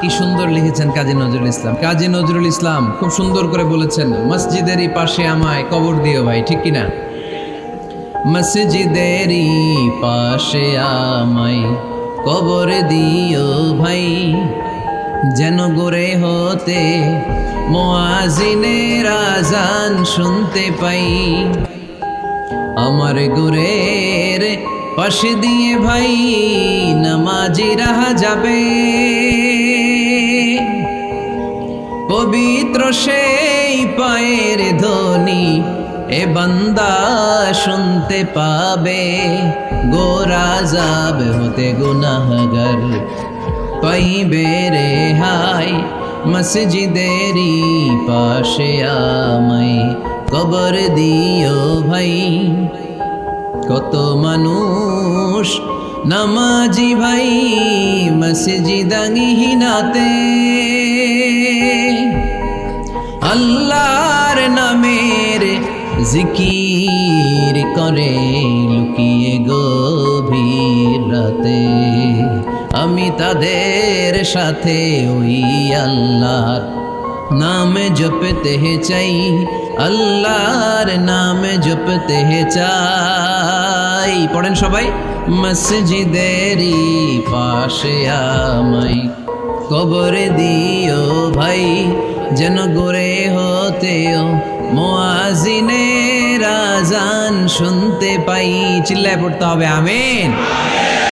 কি সুন্দর লিখেছেন কাজী নজরুল ইসলাম। কাজী নজরুল ইসলাম খুব সুন্দর করে বলেছেন, মসজিদেরই পাশে আমায় কবর দিও ভাই, ঠিক কিনা? মসজিদেরই পাশে আমায় কবর দিও ভাই, যেন গোরে হতে মুয়াজ্জিনের আযান শুনতে পাই। আমার গোরের পাশে দিয়ে ভাই নামাজিরা যাবে, পবিত্র সেই পায়ের ধ্বনি এ বান্দা শুনতে পাবে। গোরা যাবে হতে গুনাহগার পাইবে রেহাই, মসজিদেরই পাশে আমায় কবর দিও ভাই। কত মানুষ নামাজি ভাই মসজিদাঙ্গিহীনাতে, আল্লাহর নামের জিকির করে লুকিয়ে গভীর রাতে। আমি তাদের সাথে ওই আল্লাহর নাম জপতে চাই, আল্লাহর নাম জপতে চাই। পড়েন সবাই, মসজিদেরই পাশে আমায় কবর দিও ভাই, যেন গোরে হতেও মুয়াজ্জিনের আযান শুনতে পাই। চিল্লায় পড়তে হবে আমিন।